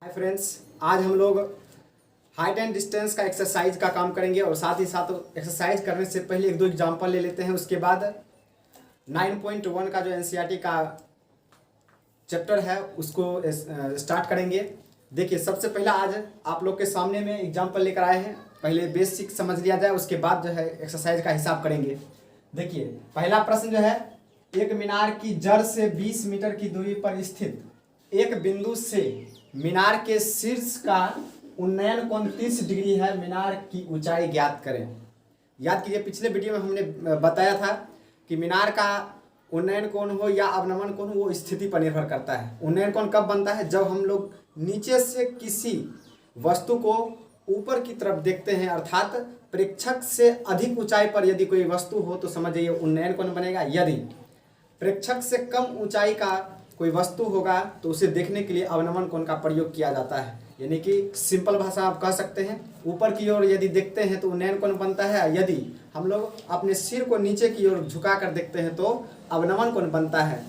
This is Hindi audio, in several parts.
हाय फ्रेंड्स, आज हम लोग हाइट एंड डिस्टेंस का एक्सरसाइज का काम करेंगे और साथ ही साथ एक्सरसाइज करने से पहले एक दो एग्जांपल ले लेते हैं। उसके बाद 9.1 का जो एनसीईआरटी का चैप्टर है उसको स्टार्ट करेंगे। देखिए, सबसे पहला आज आप लोग के सामने में एग्जांपल लेकर आए हैं। पहले बेसिक समझ लिया जाए, उसके बाद जो है एक्सरसाइज का हिसाब करेंगे। देखिए, पहला प्रश्न जो है, एक मीनार की जड़ से 20 मीटर की दूरी पर स्थित एक बिंदु से मीनार के शीर्ष का उन्नयन कोण 30 डिग्री है, मीनार की ऊंचाई ज्ञात करें। याद कीजिए, पिछले वीडियो में हमने बताया था कि मीनार का उन्नयन कोण हो या अवनमन कोण हो, वो स्थिति पर निर्भर करता है। उन्नयन कोण कब बनता है? जब हम लोग नीचे से किसी वस्तु को ऊपर की तरफ देखते हैं, अर्थात प्रेक्षक से अधिक ऊंचाई पर यदि कोई वस्तु हो तो समझिए उन्नयन कोण बनेगा। यदि प्रेक्षक से कम ऊंचाई का कोई वस्तु होगा तो उसे देखने के लिए अवनमन कोण का प्रयोग किया जाता है। यानी कि सिंपल भाषा आप कह सकते हैं, ऊपर की ओर यदि देखते हैं तो उन्नयन कोण बनता है। यदि हम लोग अपने सिर को नीचे की ओर झुका कर देखते हैं तो अवनमन कोण बनता है।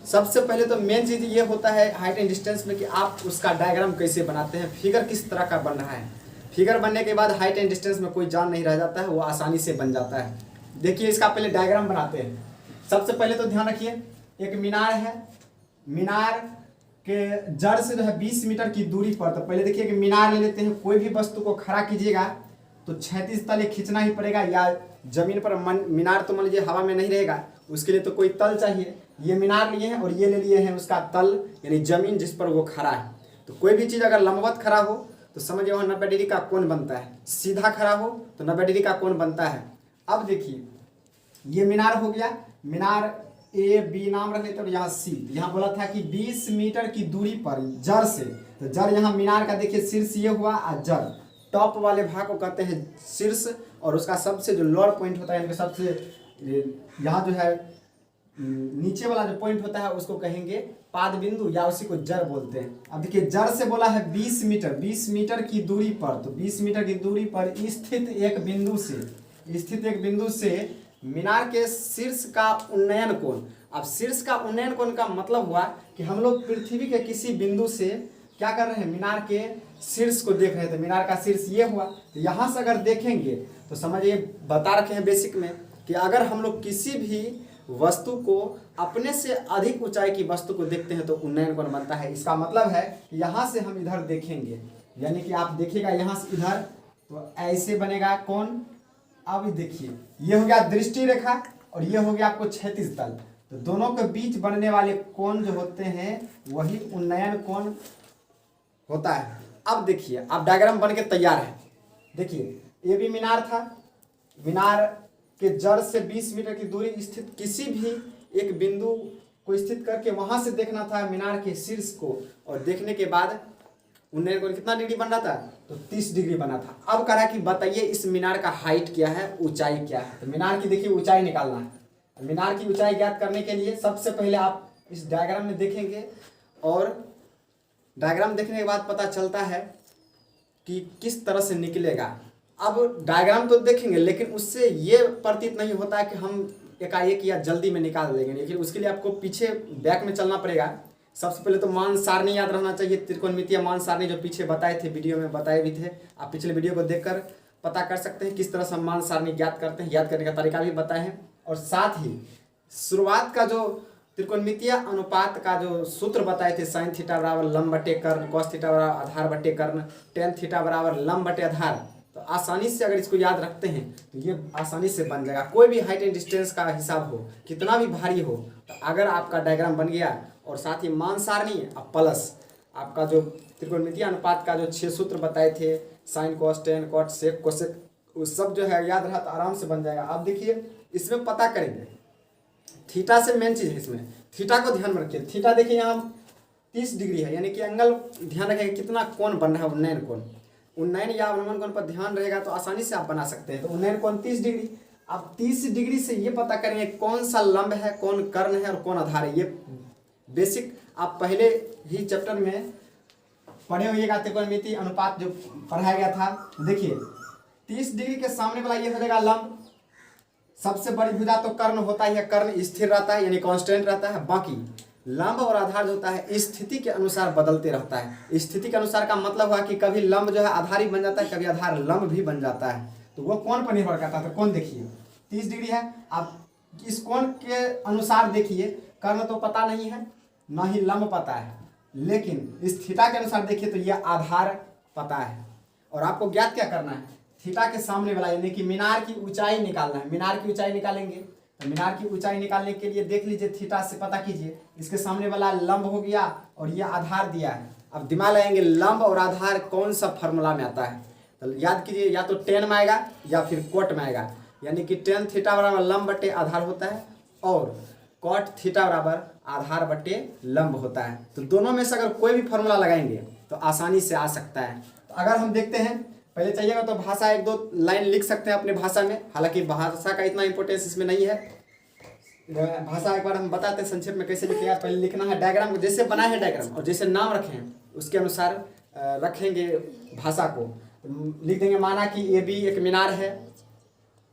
सबसे पहले तो मेन चीज़ ये होता है हाइट एंड डिस्टेंस में कि आप उसका डायग्राम कैसे बनाते हैं, फिगर किस तरह का बन रहा है। फिगर बनने के बाद हाइट एंड डिस्टेंस में कोई जान नहीं रह जाता है, वो आसानी से बन जाता है। देखिए, इसका पहले डायग्राम बनाते हैं। सबसे पहले तो ध्यान रखिए, एक मीनार है, मीनार के जड़ से जो है 20 मीटर की दूरी पर। तो पहले देखिए कि मीनार ले लेते हैं। कोई भी वस्तु को खड़ा कीजिएगा तो 36 तले खींचना ही पड़ेगा, या जमीन पर मीनार तो मान लीजिए हवा में नहीं रहेगा, उसके लिए तो कोई तल चाहिए। ये मीनार लिए हैं और ये ले लिए हैं उसका तल, यानी जमीन जिस पर वो खड़ा है। तो कोई भी चीज़ अगर लंबवत खड़ा हो तो समझिए वहाँ 90 डिग्री का कोण बनता है, सीधा खड़ा हो तो 90 डिग्री का कोण बनता है। अब देखिए, ये मीनार हो गया, मीनार ए बी नाम रख लेते हैं और यहाँ सी। यहाँ बोला था कि 20 मीटर की दूरी पर जड़ से, तो जड़ यहाँ मीनार का देखिए शीर्ष ये हुआ, और जड़ टॉप वाले भाग को कहते हैं शीर्ष, और उसका सबसे जो लोअर पॉइंट होता है, सबसे यहाँ जो है नीचे वाला जो पॉइंट होता है उसको कहेंगे पाद बिंदु, या उसी को जड़ बोलते हैं। अब देखिए, जड़ से बोला है 20 मीटर, 20 मीटर की दूरी पर, तो 20 मीटर की दूरी पर स्थित एक बिंदु से मीनार के शीर्ष का उन्नयन कोण। अब शीर्ष का उन्नयन कोण का मतलब हुआ कि हम लोग पृथ्वी के किसी बिंदु से क्या कर रहे हैं, मीनार के शीर्ष को देख रहे थे। मीनार का शीर्ष ये हुआ, तो यहाँ से अगर देखेंगे तो समझिए, बता रखे हैं बेसिक में कि अगर हम लोग किसी भी वस्तु को अपने से अधिक ऊंचाई की वस्तु को देखते हैं तो उन्नयन कोण बनता है। इसका मतलब है कि यहाँ से हम इधर देखेंगे, यानी कि आप देखिएगा यहाँ से इधर, तो ऐसे बनेगा कोण। अब देखिए, ये हो गया दृष्टि रेखा और ये हो गया आपको क्षैतिज तल। तो दोनों के बीच बनने वाले कोण जो होते हैं वही उन्नयन कोण होता है। अब देखिए, अब डायग्राम बन के तैयार है। देखिए, ये भी मीनार था, मीनार के जड़ से 20 मीटर की दूरी स्थित किसी भी एक बिंदु को स्थित करके वहां से देखना था मीनार के शीर्ष को, और देखने के बाद उन्नयन कोण कितना डिग्री बन रहा था, तो 30 डिग्री बना था। अब कह रहा है कि बताइए इस मीनार का हाइट क्या है, ऊंचाई क्या है। तो मीनार की देखिए ऊंचाई निकालना है। मीनार की ऊंचाई ज्ञात करने के लिए सबसे पहले आप इस डायग्राम में देखेंगे, और डायग्राम देखने के बाद पता चलता है कि किस तरह से निकलेगा। अब डायग्राम तो देखेंगे, लेकिन उससे ये प्रतीत नहीं होता है कि हम एकाएक या जल्दी में निकाल लेंगे, लेकिन उसके लिए आपको पीछे बैक में चलना पड़ेगा। सबसे पहले तो मान सारणी याद रहना चाहिए, त्रिकोणमितीय मान सारणी जो पीछे बताए थे, वीडियो में बताए भी थे। आप पिछले वीडियो को देखकर पता कर सकते हैं किस तरह से हम मान सारणी ज्ञात करते हैं, याद करने का तरीका भी बताए हैं। और साथ ही शुरुआत का जो त्रिकोणमितीय अनुपात का जो सूत्र बताए थे, साइन थीटा बराबर लंब बटे कर्ण, कॉस थीटा बराबर आधार बटे कर्ण, टेन थीटा बराबर लंब बटे आधार, तो आसानी से अगर इसको याद रखते हैं तो ये आसानी से बन जाएगा। कोई भी हाइट एंड डिस्टेंस का हिसाब हो, कितना भी भारी हो, तो अगर आपका डायग्राम बन गया और साथ ही मान सारणी और प्लस आपका जो त्रिकोणमितीय अनुपात का जो 6 सूत्र बताए थे, sine cos tan cot sec cosec, वो सब जो है याद रहा तो आराम से बन जाएगा। अब देखिए, इसमें पता करेंगे थीटा से मेन चीज़ है, इसमें थीटा को ध्यान में रखिए। थीटा देखिए यहाँ 30 डिग्री है, यानी कि एंगल ध्यान रखेंगे कितना कोण बन रहा है, उन्नयन कोण। उन्नयन या अवनमन कोण पर ध्यान रहेगा तो आसानी से आप बना सकते हैं। तो उन्नयन कोण 30 डिग्री। अब 30 डिग्री से ये पता करेंगे कौन सा लंब है, कौन कर्ण है और कौन आधार है। ये बेसिक आप पहले ही चैप्टर में पढ़े होइएगा, त्रिकोणमितीय अनुपात जो पढ़ाया गया था। देखिए, 30 डिग्री के सामने वाला ये हो जाएगा लंब। सबसे बड़ी भुजा तो कर्ण होता ही है, कर्ण स्थिर रहता है यानी कांस्टेंट रहता है। बाकी लंब और आधार जो होता है स्थिति के अनुसार बदलते रहता है। स्थिति के अनुसार का मतलब हुआ कि कभी लंब जो है आधार ही बन जाता है, कभी आधार लंब भी बन जाता है। तो वो कौन पर निर्भर करता है? तो कौन देखिए 30 डिग्री है। आप इस कोण के अनुसार देखिए, कर्ण तो पता नहीं है, ना ही लंब पता है, लेकिन इस थीटा के अनुसार देखिए तो यह आधार पता है। और आपको ज्ञात क्या करना है? थीटा के सामने वाला यानी कि मीनार की ऊंचाई निकालना है। मीनार की ऊंचाई निकालेंगे तो मीनार की ऊंचाई निकालने के लिए देख लीजिए थीटा से पता कीजिए, इसके सामने वाला लंब हो गया और यह आधार दिया है। अब दिमाग लगाएंगे लंब और आधार कौन सा फॉर्मूला में आता है, तो याद कीजिए या तो टेन में आएगा या फिर कोट में आएगा, यानी कि टेन थीटा बराबर लंब बटे आधार होता है और कॉट थीटा बराबर आधार बटे लंब होता है। तो दोनों में से अगर कोई भी फॉर्मूला लगाएंगे तो आसानी से आ सकता है। तो अगर हम देखते हैं, पहले चाहिएगा तो भाषा एक दो लाइन लिख सकते हैं अपने भाषा में, हालांकि भाषा का इतना इंपॉर्टेंस इसमें नहीं है। भाषा एक बार हम बताते हैं संक्षेप में कैसे लिखेगा। पहले लिखना है डायग्राम को, जैसे बना है डायग्राम और जैसे नाम रखे हैं उसके अनुसार रखेंगे भाषा को। लिख देंगे माना कि ए बी एक मीनार है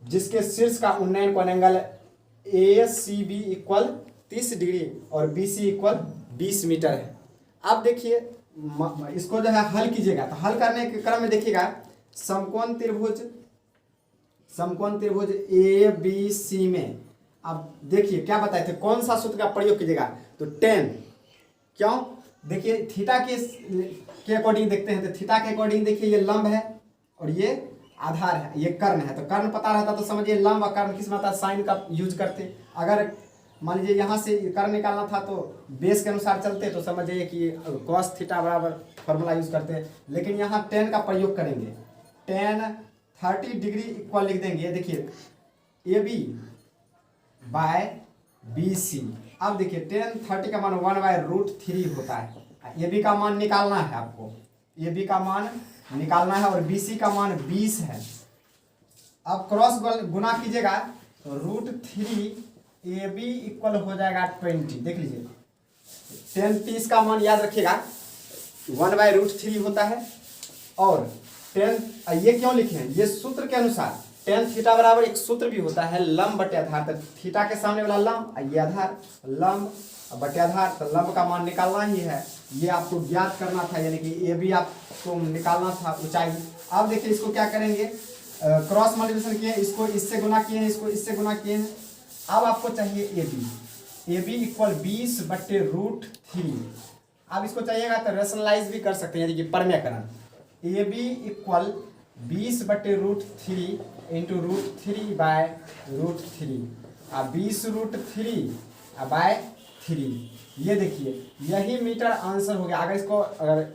जिसके शीर्ष का उन्नयन कोण एंगल ACB इक्वल 30 डिग्री और BC इक्वल 20 मीटर है। अब देखिए इसको जो है हल कीजिएगा, तो हल करने के क्रम में देखिएगा समकोण त्रिभुज ABC में अब देखिए क्या बताए थे, कौन सा सूत्र का प्रयोग कीजिएगा, तो टेन। क्यों? देखिए थीटा के अकॉर्डिंग देखते हैं, तो थीटा के अकॉर्डिंग देखिए ये लंब है और ये आधार है, ये कर्ण है। तो कर्ण पता रहता तो समझिए लंब और कर्ण किस मात्रा साइन का यूज करते। अगर मान लीजिए यहाँ से कर्ण निकालना था तो बेस के अनुसार चलते, तो समझिए कि कॉस थीटा बराबर फॉर्मूला यूज करते। लेकिन यहाँ टेन का प्रयोग करेंगे, टेन 30 डिग्री इक्वल लिख देंगे। देखिए AB बाय BC। अब देखिए टेन 30 का मान 1/√3 होता है। AB का मान निकालना है आपको, AB का मान निकालना है और BC का मान 20 है। अब क्रॉस गुना कीजिएगा तो √3 AB इक्वल हो जाएगा 20। देख लीजिए 10 30 का मान याद रखिएगा 1/√3 होता है और 10 ये क्यों लिखे हैं, ये सूत्र के अनुसार टेन थीटा बराबर एक सूत्र भी होता है लंब बटे आधार। तो थीटा के सामने वाला लंब, ये आधार, लंब बटे आधार, तो लंब का मान निकालना ही है, ये आपको ज्ञात करना था, यानी कि ये भी आपको निकालना था ऊंचाई। अब देखिए इसको क्या करेंगे, क्रॉस मल्टीप्लिकेशन किए, इसको इससे गुना किए हैं, इसको इससे गुना किए हैं। अब आपको चाहिए AB इक्वल 20/√3। अब इसको चाहिएगा तो रेशनलाइज भी कर सकते हैं, यानी कि परमेयकरण। AB इक्वल 20/√3 इंटू √3/√3 अब 20√3/3। ये देखिए यही मीटर आंसर हो गया। अगर इसको अगर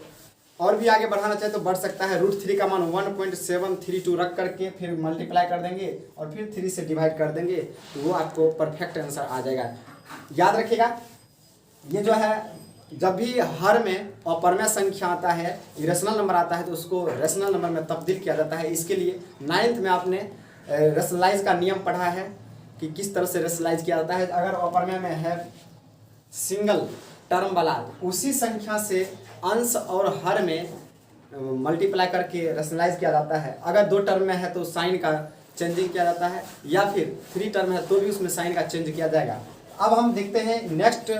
और भी आगे बढ़ाना चाहे तो बढ़ सकता है। √3 का मान 1.732 रख करके फिर मल्टीप्लाई कर देंगे और फिर 3 से डिवाइड कर देंगे, तो वो आपको परफेक्ट आंसर आ जाएगा। याद रखिएगा ये जो है जब भी हर में अपरमेय संख्या आता है, इरेशनल नंबर आता है, तो उसको रेशनल नंबर में तब्दील किया जाता है। इसके लिए 9th में आपने रेशनलाइज का नियम पढ़ा है कि किस तरह से रेशनलाइज किया जाता है। अगर अपरमेय में है सिंगल टर्म वाला, उसी संख्या से अंश और हर में मल्टीप्लाई करके रेशनलाइज किया जाता है। अगर 2 टर्म में है तो साइन का चेंजिंग किया जाता है, या फिर 3 टर्म है तो भी उसमें साइन का चेंज किया जाएगा। अब हम देखते हैं नेक्स्ट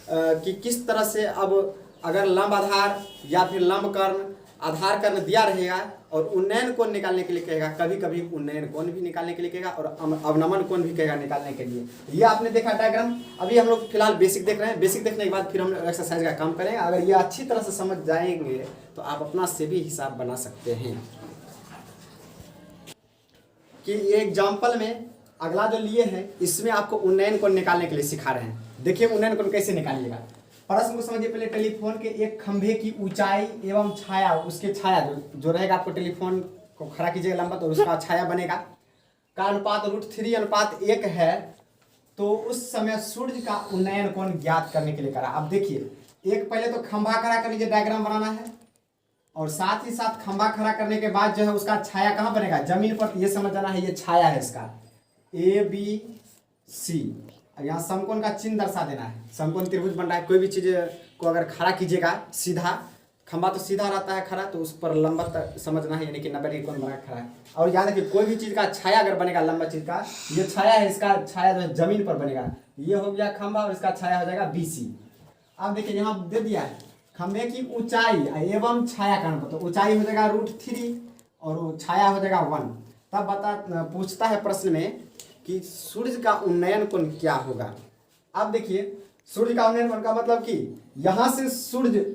कि किस तरह से अब अगर लंब आधार या फिर लंब कर्ण आधार कर्ण दिया रहेगा और उन्नयन कोण निकालने के लिए कहेगा, कभी कभी उन्नयन कोण भी निकालने के लिए कहेगा और अवनमन कोण भी कहेगा निकालने के लिए। ये आपने देखा डायग्राम। अभी हम लोग फिलहाल बेसिक देख रहे हैं, बेसिक देखने के बाद फिर हम एक्सरसाइज का काम करेंगे। अगर ये अच्छी तरह से समझ जाएंगे तो आप अपना से भी हिसाब बना सकते हैं। कि ये एग्जाम्पल में अगला जो लिए हैं इसमें आपको उन्नयन कोण निकालने के लिए सिखा रहे हैं। देखिए उन्नयन कोण कैसे निकालिएगा। प्रश्न को समझिए पहले। टेलीफोन के एक खंभे की ऊंचाई एवं छाया, उसके छाया जो रहेगा, आपको टेलीफोन को खड़ा कीजिएगा लंबा तो उसका छाया बनेगा, का अनुपात √3:1 है, तो उस समय सूर्य का उन्नयन कोण ज्ञात करने के लिए करा। अब देखिए एक पहले तो खंभा खड़ा कर लीजिए, डायग्राम बनाना है, और साथ ही साथ खंभा खड़ा करने के बाद जो है उसका छाया कहाँ बनेगा, जमीन पर। ये समझ जाना है, ये छाया है इसका ABC। यहाँ समकोण का चिन्ह दर्शा देना है। समकोण त्रिभुज बन रहा है, कोई भी चीज को अगर खड़ा कीजिएगा सीधा, खंभा तो सीधा रहता है खड़ा, तो उस पर लंबवत समझना है, यानी कि 90 डिग्री कोण बना खड़ा है। और याद रखिए कोई भी चीज का छाया अगर बनेगा लंबा चीज का, ये छाया है, इसका छाया जो है जमीन पर बनेगा। ये हो गया खंभा और इसका छाया हो जाएगा BC। अब देखिए यहाँ दे दिया है खंभे की ऊंचाई एवं छाया का अनुपात, तो ऊंचाई हो जाएगा √3 और छाया हो जाएगा 1। तब पूछता है प्रश्न में कि सूर्य का उन्नयन कोण क्या होगा। अब देखिए सूर्य का उन्नयन कोण का मतलब कि यहाँ से सूर्य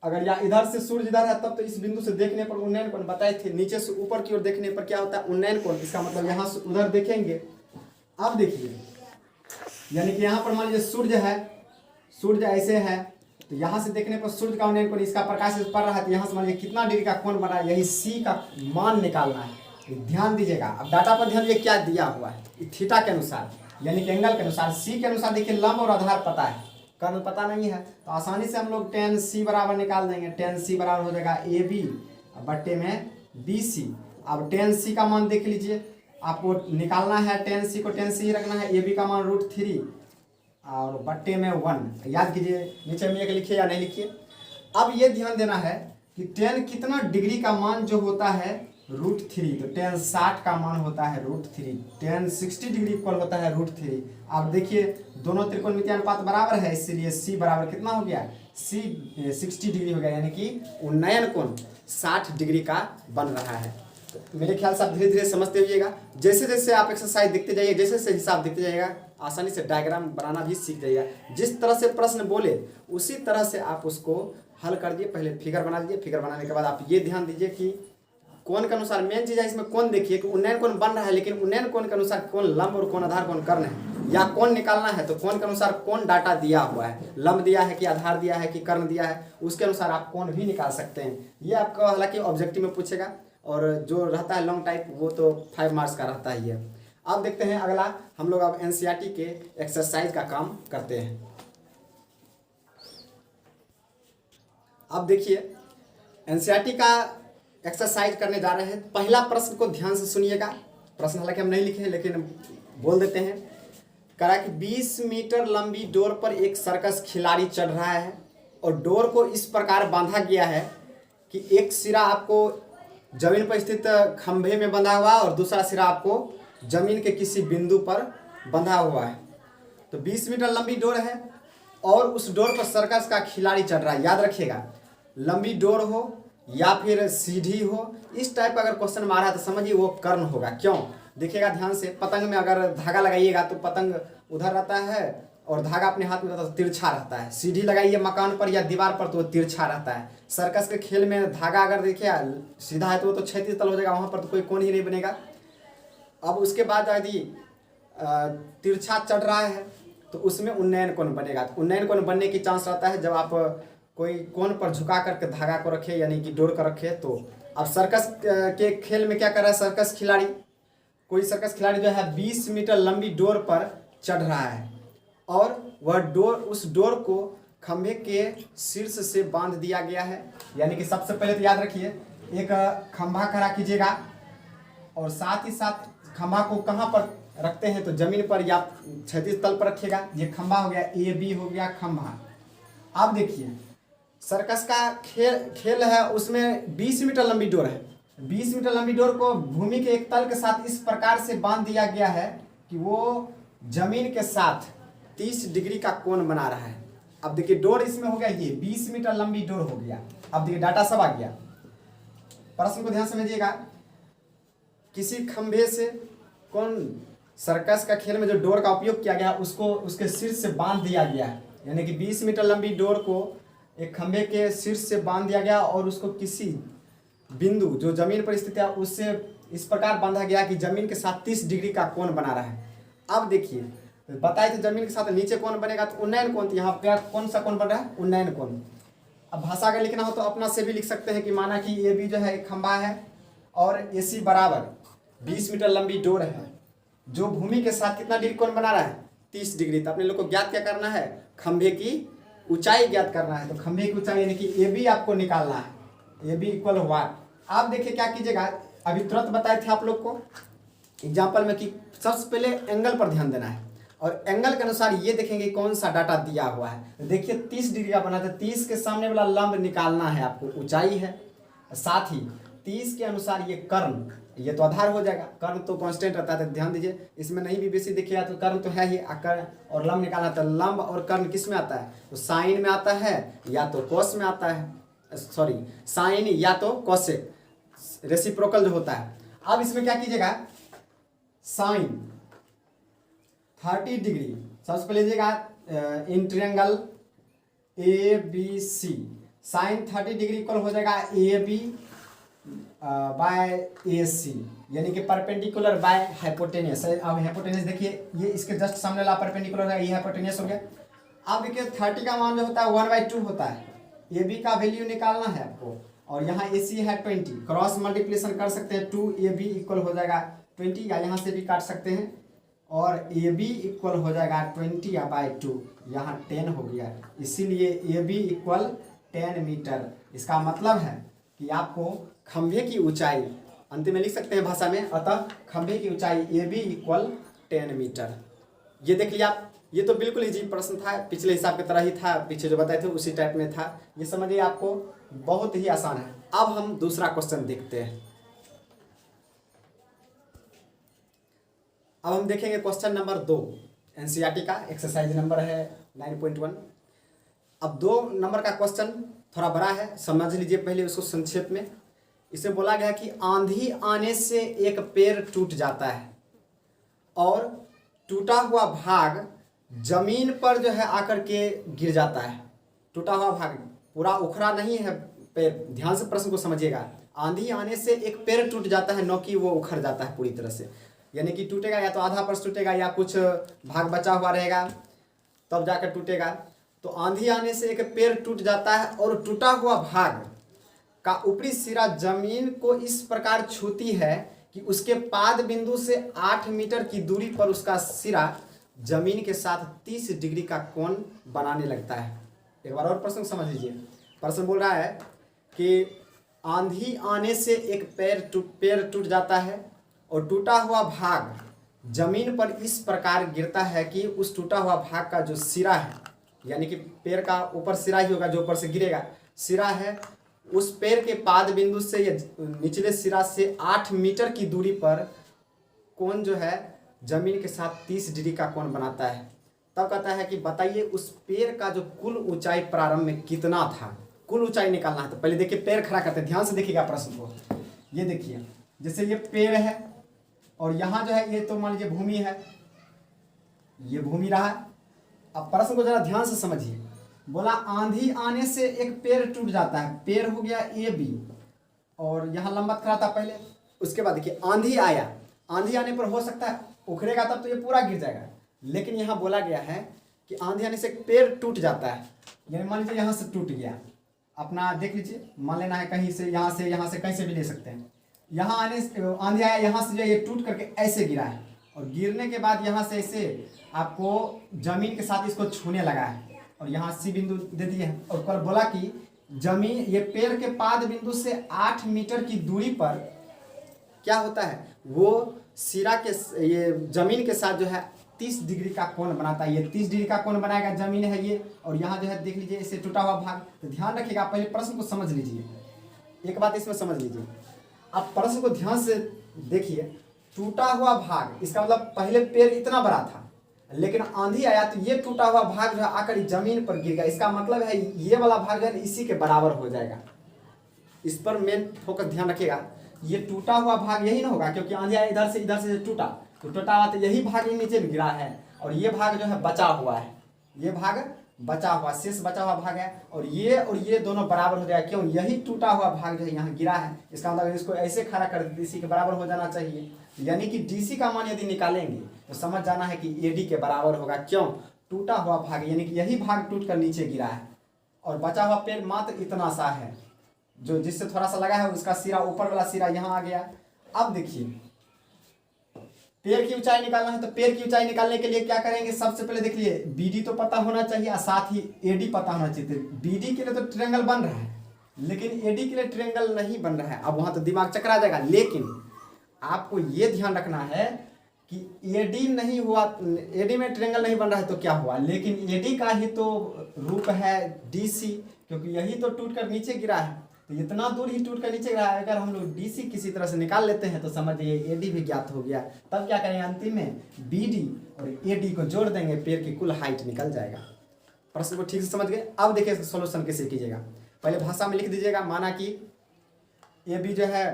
अगर या इधर से सूर्य इधर है तब तो इस बिंदु से देखने पर उन्नयन कोण बताए थे, नीचे से ऊपर की ओर देखने पर क्या होता है उन्नयन कोण, इसका मतलब यहाँ से उधर देखेंगे। अब देखिए यानी कि यहाँ पर मान लीजिए सूर्य है, सूर्य ऐसे है तो यहाँ से देखने पर सूर्य का उन्नयन कोण इसका प्रकाश से पड़ रहा है तो यहाँ से मान लीजिए कितना डिग्री का कोण बना है, यही सी का मान निकालना है। ध्यान दीजिएगा, अब डाटा पर ध्यान दीजिए क्या दिया हुआ है थीटा के अनुसार यानी कि एंगल के अनुसार। सी के अनुसार देखिए लंब और आधार पता है, कर्ण पता नहीं है तो आसानी से हम लोग tan c बराबर निकाल देंगे। tan c बराबर हो जाएगा AB बट्टे में BC। अब tan c का मान देख लीजिए, आपको निकालना है tan c को tan c ही रखना है, AB का मान √3 और बट्टे में 1। याद कीजिए नीचे में एक लिखिए या नहीं लिखिए। अब ये ध्यान देना है कि tan कितना डिग्री का मान जो होता है √3, तो tan 60 का मान होता है √3, tan 60 डिग्री इक्वल होता है √3। अब देखिए दोनों त्रिकोणमितीय अनुपात बराबर है इसलिए c बराबर कितना हो गया, c 60 डिग्री हो गया यानी कि उन्नयन कोण 60 डिग्री का बन रहा है। तो मेरे ख्याल से आप धीरे धीरे समझते होइएगा, जैसे जैसे आप एक्सरसाइज देखते जाइए, जैसे जैसे हिसाब देखते जाइएगा आसानी से डायग्राम बनाना भी सीख जाइएगा। जिस तरह से प्रश्न बोले उसी तरह से आप उसको हल कर दिए। पहले फिगर बना लीजिए, फिगर बनाने के बाद आप ये ध्यान दीजिए कि कोण के अनुसार मेन चीज है इसमें कोण देखिए कि उन्नयन कोण बन रहा है, लेकिन उन्नयन कोण के अनुसार कोण लंब और कोण आधार कोण कर्ण है या कोण निकालना है तो कोण के अनुसार कोण डाटा दिया हुआ है, लंब दिया है कि आधार दिया है कि कर्ण दिया है, उसके अनुसार आप कोण भी निकाल सकते हैं। ये आपको हालांकि ऑब्जेक्टिव में पूछेगा और जो रहता है लॉन्ग टाइप वो तो 5 मार्क्स का रहता ही है। अब देखते हैं अगला, हम लोग अब एनसीईआरटी के एक्सरसाइज का काम करते हैं। अब देखिए एनसीईआरटी का एक्सरसाइज करने जा रहे हैं। पहला प्रश्न को ध्यान से सुनिएगा, प्रश्न हालांकि हम नहीं लिखे हैं लेकिन बोल देते हैं। करा कि 20 मीटर लंबी डोर पर एक सर्कस खिलाड़ी चढ़ रहा है और डोर को इस प्रकार बांधा गया है कि एक सिरा आपको जमीन पर स्थित खंभे में बंधा हुआ और दूसरा सिरा आपको जमीन के किसी बिंदु पर बंधा हुआ है। तो 20 मीटर लंबी डोर है और उस डोर पर सर्कस का खिलाड़ी चढ़ रहा है। याद रखिएगा लंबी डोर हो या फिर सीढ़ी हो, इस टाइप का अगर क्वेश्चन मारा है तो समझिए वो कर्ण होगा। क्यों, देखिएगा ध्यान से, पतंग में अगर धागा लगाइएगा तो पतंग उधर रहता है और धागा अपने हाथ में रहता है तो तिरछा रहता है। सीढ़ी लगाइए मकान पर या दीवार पर तो वो तिरछा रहता है। सर्कस के खेल में धागा अगर देखिए सीधा है तो वो तो क्षैतिज तल हो जाएगा, वहाँ पर तो कोई कोण ही नहीं बनेगा। अब उसके बाद यदि तिरछा चढ़ रहा है तो उसमें उन्नयन कोण बनेगा। तो उन्नयन कोण बनने की चांस रहता है जब आप कोई कोण पर झुका करके धागा को रखे यानी कि डोर को रखे। तो अब सर्कस के खेल में क्या कर रहा है सर्कस खिलाड़ी, कोई सर्कस खिलाड़ी जो है 20 मीटर लंबी डोर पर चढ़ रहा है और वह डोर, उस डोर को खंभे के शीर्ष से बांध दिया गया है। यानी कि सबसे पहले तो याद रखिए एक खंभा खड़ा कीजिएगा और साथ ही साथ खंभा को कहाँ पर रखते हैं तो जमीन पर या क्षैतिज तल पर रखिएगा। ये खंभा हो गया, AB हो गया खंभा। अब देखिए सर्कस का खेल है, उसमें 20 मीटर लंबी डोर है। 20 मीटर लंबी डोर को भूमि के एक तल के साथ इस प्रकार से बांध दिया गया है कि वो जमीन के साथ 30 डिग्री का कोण बना रहा है। अब देखिए डोर इसमें हो गया, ये 20 मीटर लंबी डोर हो गया। अब देखिए डाटा सब आ गया। प्रश्न को ध्यान समझिएगा, किसी खंभे से कौन सर्कस का खेल में जो डोर का उपयोग किया गया उसको उसके शीर्ष से बांध दिया गया है। यानी कि 20 मीटर लंबी डोर को एक खंभे के शीर्ष से बांध दिया गया और उसको किसी बिंदु जो जमीन पर स्थित है उससे इस प्रकार बांधा गया कि जमीन के साथ 30 डिग्री का कोण बना रहा है। अब देखिए बताए थे जमीन के साथ नीचे कोण बनेगा तो उन्नयन कोण, यहाँ पे कौन सा कोण बन रहा है उन्नयन कोण। अब भाषा अगर लिखना हो तो अपना से भी लिख सकते हैं कि माना कि AB जो है एक खंभा है और AC बराबर 20 मीटर लंबी डोर है जो भूमि के साथ कितना डिग्री कोण बना रहा है 30 डिग्री। तो अपने लोग को ज्ञात क्या करना है, खंभे की ऊंचाई ज्ञात करना है। तो खंभे की ऊंचाई यानी कि AB आपको निकालना है, AB इक्वल वाट। आप देखिए क्या कीजिएगा, अभी तुरंत बताए थे आप लोग को एग्जाम्पल में कि सबसे पहले एंगल पर ध्यान देना है और एंगल के अनुसार ये देखेंगे कौन सा डाटा दिया हुआ है। देखिए 30 डिग्री का बना था, 30 के सामने वाला लंब निकालना है आपको, ऊंचाई है, साथ ही 30 के अनुसार ये कर्ण, ये तो आधार हो जाएगा, कर्ण तो कांस्टेंट रहता है, तो ध्यान दीजिए इसमें नहीं भी बेसी देखिएगा तो कर्ण तो है ही, कर्ण और लंब निकालना, तो लंब और कर्ण किस में आता है, तो साइन में आता है या तो कोस में आता है, सॉरी साइन या तो कोसेक, रेसिप्रोकल जो होता है। अब इसमें क्या कीजिएगा, साइन 30 डिग्री सबसे पहले लीजिएगा in triangle A B C, sine 30 degree equal हो जाएगा A B by A C, यानी कि परपेंडिकुलर बाय हाइपोटेनियस। अब हाइपोटेनियस देखिए ये इसके जस्ट सामने वाला परपेंडिकुलर है, ये हाइपोटेनियस हो गया। अब देखिए 30 का मान जो होता है 1/2 होता है, ए बी का वैल्यू निकालना है आपको, और यहाँ ए सी है 20, क्रॉस मल्टीप्लिकेशन कर सकते हैं, 2 ए बी इक्वल हो जाएगा 20, या यहाँ से भी काट सकते हैं, और ए बी इक्वल हो जाएगा 20 या बाय 2, यहाँ 10 हो गया, इसीलिए ए बी इक्वल 10 मीटर। इसका मतलब है कि आपको खंभे की ऊंचाई अंतिम में लिख सकते हैं भाषा में, अतः खंभे की ऊंचाई ए बी इक्वल 10 मीटर। ये देख लिया आप, ये तो बिल्कुल इजी प्रश्न था, पिछले हिसाब की तरह ही था, पीछे जो बताए थे उसी टाइप में था, ये समझिए आपको बहुत ही आसान है। अब हम दूसरा क्वेश्चन देखते हैं। अब हम देखेंगे क्वेश्चन नंबर 2 एनसीईआरटी का, एक्सरसाइज नंबर है 9.1। अब 2 नंबर का क्वेश्चन थोड़ा बड़ा है, समझ लीजिए पहले उसको संक्षेप में। इसमें बोला गया कि आंधी आने से एक पेड़ टूट जाता है और टूटा हुआ भाग जमीन पर जो है आकर के गिर जाता है। टूटा हुआ भाग पूरा उखड़ा नहीं है पेड़, ध्यान से प्रश्न को समझिएगा। आंधी आने से एक पेड़ टूट जाता है, न कि वो उखड़ जाता है पूरी तरह से, यानी कि टूटेगा या तो आधा परस टूटेगा या कुछ भाग बचा हुआ रहेगा तब जाकर टूटेगा। तो आंधी आने से एक पेड़ टूट जाता है और टूटा हुआ भाग का ऊपरी सिरा जमीन को इस प्रकार छूती है कि उसके पाद बिंदु से 8 मीटर की दूरी पर उसका सिरा जमीन के साथ 30 डिग्री का कोण बनाने लगता है। एक बार और प्रश्न समझ लीजिए। प्रश्न बोल रहा है कि आंधी आने से एक पेड़ टूट जाता है और टूटा हुआ भाग जमीन पर इस प्रकार गिरता है कि उस टूटा हुआ भाग का जो सिरा है, यानी कि पेड़ का ऊपर सिरा ही होगा जो ऊपर से गिरेगा, सिरा है, उस पेड़ के पाद बिंदु से या निचले सिरा से 8 मीटर की दूरी पर कोण जो है जमीन के साथ 30 डिग्री का कोण बनाता है। तब कहता है कि बताइए उस पेड़ का जो कुल ऊंचाई प्रारंभ में कितना था। कुल ऊंचाई निकालना है, तो पहले देखिए पेड़ खड़ा करते हैं, ध्यान से देखिएगा प्रश्न को। ये देखिए जैसे ये पेड़ है और यहाँ जो है ये तो मान लीजिए भूमि है, ये भूमि रहा। अब प्रश्न को जरा ध्यान से समझिए। बोला आंधी आने से एक पेड़ टूट जाता है, पेड़ हो गया ए बी और यहाँ लंबत खड़ा था पहले। उसके बाद देखिए आंधी आया, आंधी आने पर हो सकता है उखड़ेगा तब तो ये पूरा गिर जाएगा, लेकिन यहाँ बोला गया है कि आंधी आने से एक पेड़ टूट जाता है, यानी मान लीजिए यहाँ से टूट गया, अपना देख लीजिए, मान लेना है कहीं से, यहाँ से कहीं से भी ले सकते हैं। यहाँ आने आंधी आया, यहाँ से जो ये टूट करके ऐसे गिरा है और गिरने के बाद यहाँ से ऐसे आपको जमीन के साथ इसको छूने लगा है और यहाँ सी बिंदु दे दिए हैं। और पर बोला कि जमीन ये पेड़ के पाद बिंदु से 8 मीटर की दूरी पर क्या होता है, वो सिरा के ये जमीन के साथ जो है 30 डिग्री का कोण बनाता है। ये 30 डिग्री का कोण बनाएगा, जमीन है ये, और यहाँ जो है देख लीजिए इसे टूटा हुआ भाग। तो ध्यान रखिएगा, पहले प्रश्न को समझ लीजिए, एक बात इसमें समझ लीजिए। आप प्रश्न को ध्यान से देखिए, टूटा हुआ भाग इसका मतलब पहले पेड़ इतना बड़ा था लेकिन आंधी आया तो ये टूटा हुआ भाग जो है आकर जमीन पर गिर गया। इसका मतलब है ये वाला भाग जो है इसी के बराबर हो जाएगा। इस पर मेन फोकस ध्यान रखिएगा। ये टूटा हुआ भाग यही ना होगा, क्योंकि आंधी आया इधर से टूटा तो टूटा हुआ तो यही भाग ही नीचे गिरा है और ये भाग जो है बचा हुआ है, ये भाग बचा हुआ, शेष बचा हुआ भाग है और ये दोनों बराबर हो जाएगा। क्यों, यही टूटा हुआ भाग जो है यहाँ गिरा है, इसका मतलब इसको ऐसे खड़ा कर डीसी के बराबर हो जाना चाहिए। यानी कि डीसी का मान यदि निकालेंगे तो समझ जाना है कि एडी के बराबर होगा। क्यों, टूटा हुआ भाग यानी कि यही भाग टूट कर नीचे गिरा है और बचा हुआ पेड़ मात्र इतना सा है जो जिससे थोड़ा सा लगा है, उसका सिरा ऊपर वाला सिरा यहाँ आ गया। अब देखिए पेड़ की ऊंचाई निकालना है, तो पेड़ की ऊंचाई निकालने के लिए क्या करेंगे, सबसे पहले देख लिए बीडी तो पता होना चाहिए और साथ ही एडी पता होना चाहिए। बीडी के लिए तो ट्रायंगल बन रहा है लेकिन एडी के लिए ट्रायंगल नहीं बन रहा है। अब वहां तो दिमाग चकरा जाएगा, लेकिन आपको ये ध्यान रखना है कि एडी नहीं हुआ, एडी में ट्रायंगल नहीं बन रहा है तो क्या हुआ, लेकिन एडी का ही तो रूप है डीसी, क्योंकि यही तो टूट कर नीचे गिरा है। तो इतना दूर ही टूट कर नीचे गिरा है। अगर हम लोग डीसी किसी तरह से निकाल लेते हैं तो समझिए एडी भी ज्ञात हो गया। तब क्या करेंगे, अंतिम में बीडी और एडी को जोड़ देंगे, पेड़ की कुल हाइट निकल जाएगा। प्रश्न को ठीक से समझ गए। अब देखिए सॉल्यूशन कैसे कीजिएगा। पहले भाषा में लिख दीजिएगा, माना कि ए बी जो है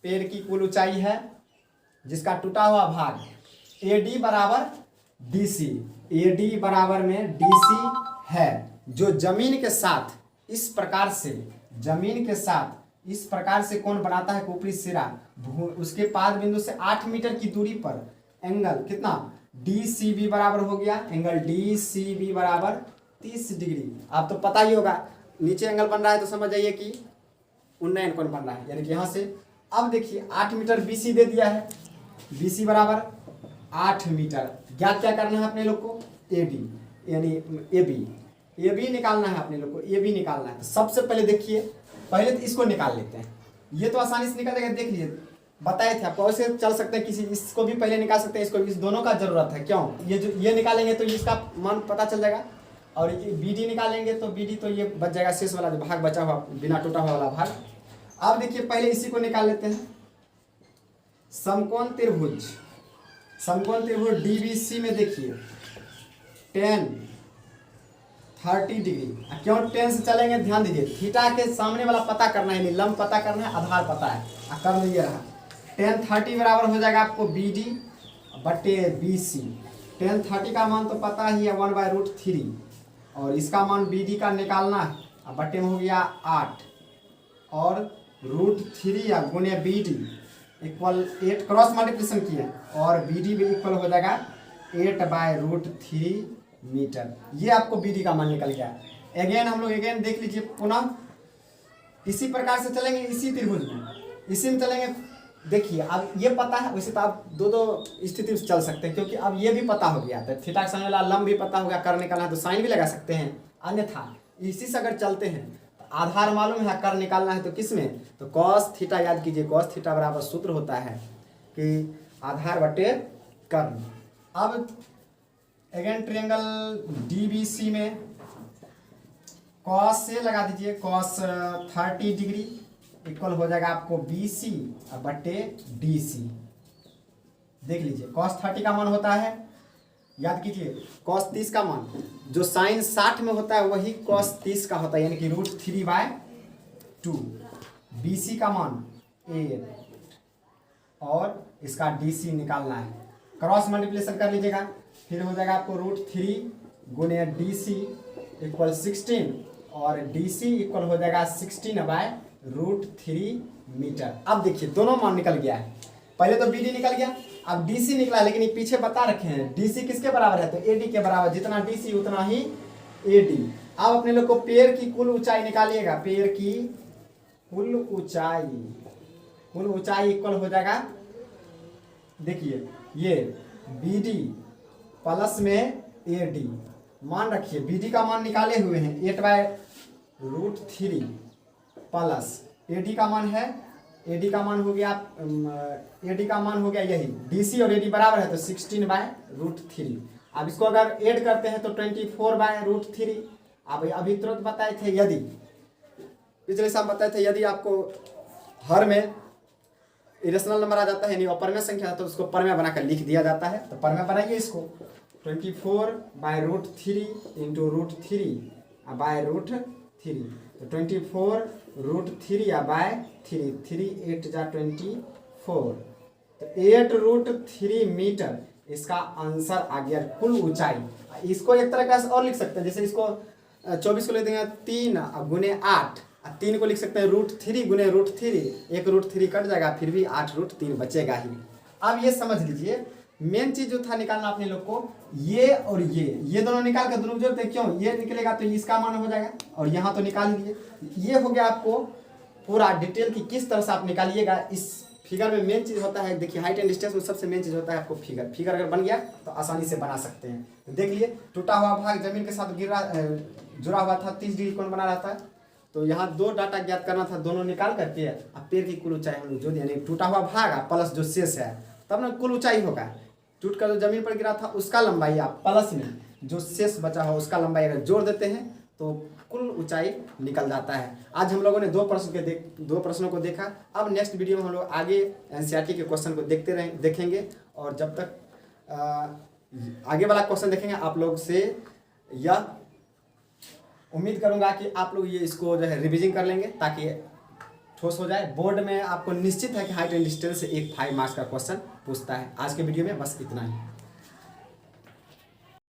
पेड़ की कुल ऊंचाई है जिसका टूटा हुआ भाग एडी बराबर डीसी, एडी बराबर में डीसी है, जो जमीन के साथ इस प्रकार से कोण बनाता है ऊपरी सिरा उसके पाद बिंदु से 8 मीटर की दूरी पर एंगल कितना DCB बराबर हो गया, एंगल DCB बराबर 30 डिग्री। आप तो पता ही होगा, नीचे एंगल बन रहा है तो समझ जाइए कि उन्नयन कोण बन रहा है, यानी कि यहाँ से। अब देखिए 8 मीटर BC दे दिया है, BC बराबर 8 मीटर। ज्ञात क्या करना है अपने लोग को, AB यानी AB निकालना है अपने लोग को, AB निकालना है। तो सबसे पहले देखिए, पहले तो इसको निकाल लेते हैं, ये तो आसानी से निकल जाएगा। देख लीजिए बताए थे आपको, ऐसे चल सकते हैं, किसी इसको भी पहले निकाल सकते हैं, इसको, इस दोनों का जरूरत है। क्यों, ये निकालेंगे तो इसका मान पता चल जाएगा, और ये BD निकालेंगे तो BD तो ये बच जाएगा, शेष वाला जो भाग बचा हुआ बिना टूटा हुआ वाला भाग। अब देखिए पहले इसी को निकाल लेते हैं। समकोण त्रिभुज DBC में देखिए 30 डिग्री। क्यों 10 से चलेंगे, ध्यान दीजिए, थीटा के सामने वाला पता करना है, लंब पता करना है, आधार पता है, कर्म ये रहा। 10 30 बराबर हो जाएगा आपको BD बटे BC। 10 30 का मान तो पता ही है 1/√3, और इसका मान BD का निकालना है, अब बटे में हो गया 8 और √3 या गुने BD इक्वल 8, क्रॉस मल्टीप्लिकेशन किए और BD भी इक्वल हो जाएगा 8/√3 मीटर। ये आपको BD का मान निकल गया। अगेन हम लोग देख लीजिए, पुनः इसी प्रकार से चलेंगे, इसी त्रिभुज में, इसी में चलेंगे। देखिए अब ये पता है, वैसे तो आप दो स्थिति से चल सकते हैं, क्योंकि अब ये भी पता हो गया, तो थीटा का सामने वाला लंब भी पता हो गया, कर निकालना है तो साइन भी लगा सकते हैं। अन्यथा इसी से अगर चलते हैं, आधार मालूम है, कर निकालना है तो किस में, तो कॉस थीटा याद कीजिए, कॉस थीटा बराबर सूत्र होता है कि आधार बटे कर्ण। अब अगेन ट्रायंगल DBC में कॉस से लगा दीजिए, कॉस 30 डिग्री इक्वल हो जाएगा आपको BC बटे DC। देख लीजिए कॉस 30 का मान होता है, याद कीजिए, कॉस 30 का मान जो साइन 60 में होता है वही कॉस 30 का होता है, यानी कि √3/2। BC का मान 8 और इसका DC निकालना है, क्रॉस मल्टीप्लिकेशन कर लीजिएगा, फिर हो जाएगा आपको √3 गुने DC इक्वल 16 और DC इक्वल हो जाएगा 16/√3 मीटर। अब देखिए दोनों मान निकल गया है, पहले तो BD निकल गया, अब DC निकला, लेकिन ये पीछे बता रखे हैं DC किसके बराबर है, तो AD के बराबर, जितना DC उतना ही AD। अब अपने लोग को पेड़ की कुल ऊंचाई निकालिएगा, पेड़ की कुल ऊंचाई इक्वल हो जाएगा, देखिए ये BD प्लस में AD, मान रखिए BD का मान निकाले हुए हैं 8/√3 प्लस AD का मान है, AD का मान हो गया यही, DC और AD बराबर है तो 16/√3। अब इसको अगर ऐड करते हैं तो 24/√3। अब अभी तुरंत बताए थे, यदि पिछले साल बताए थे, यदि आपको हर में इरेशनल नंबर आ जाता है, यानी अपरमेय संख्या, तो उसको परमेय बनाकर लिख दिया जाता है। तो परमेय बनाइए इसको, 24/√3 इंटू √3/√3, तो 24√3 या बाय 3, 3 8 जा 24, तो 8√3 मीटर इसका आंसर आ गया, कुल ऊंचाई। इसको एक तरह का और लिख सकते हैं, जैसे इसको 24 को लिख देंगे 3 गुने 8, 3 को लिख सकते हैं √3 गुने √3, एक √3 कट जाएगा, फिर भी 8√3 बचेगा ही। अब ये समझ लीजिए, मेन चीज जो था निकालना अपने लोग को, ये और ये दोनों निकाल कर दोनों जोड़ते हैं, क्यों, ये निकलेगा तो इसका मान हो जाएगा, और यहाँ तो निकाल लीजिए। ये हो गया आपको पूरा डिटेल की किस तरह से आप निकालिएगा। इस फिगर में मेन चीज होता है, देखिए हाइट एंड डिस्टेंस में सबसे मेन चीज होता है आपको फिगर अगर बन गया तो आसानी से बना सकते हैं। तो देख लिए, टूटा हुआ भाग जमीन के साथ जुड़ा हुआ था, 30 डिग्री कोण बना रहा था, तो यहाँ 2 डाटा ज्ञात करना था, दोनों निकाल करके अब पेड़ की कुल ऊंचाई हम लोग जो, यानी टूटा हुआ भाग प्लस जो शेष है, तब ना कुल ऊंचाई होगा। टूट कर जो जमीन पर गिरा था उसका लंबाई आप प्लस में जो शेष बचा हो उसका लंबाई अगर जोड़ देते हैं तो कुल ऊंचाई निकल जाता है। आज हम लोगों ने दो प्रश्नों को देखा। अब नेक्स्ट वीडियो में हम लोग आगे एनसीईआरटी के क्वेश्चन को देखेंगे और जब तक आगे वाला क्वेश्चन देखेंगे आप लोग से यह उम्मीद करूंगा कि आप लोग ये इसको जो है रिवीजन कर लेंगे ताकि ठोस हो जाए। बोर्ड में आपको निश्चित है कि हाइट एंड डिस्टेंस से एक 5 मार्क्स का क्वेश्चन पूछता है। आज के वीडियो में बस इतना ही।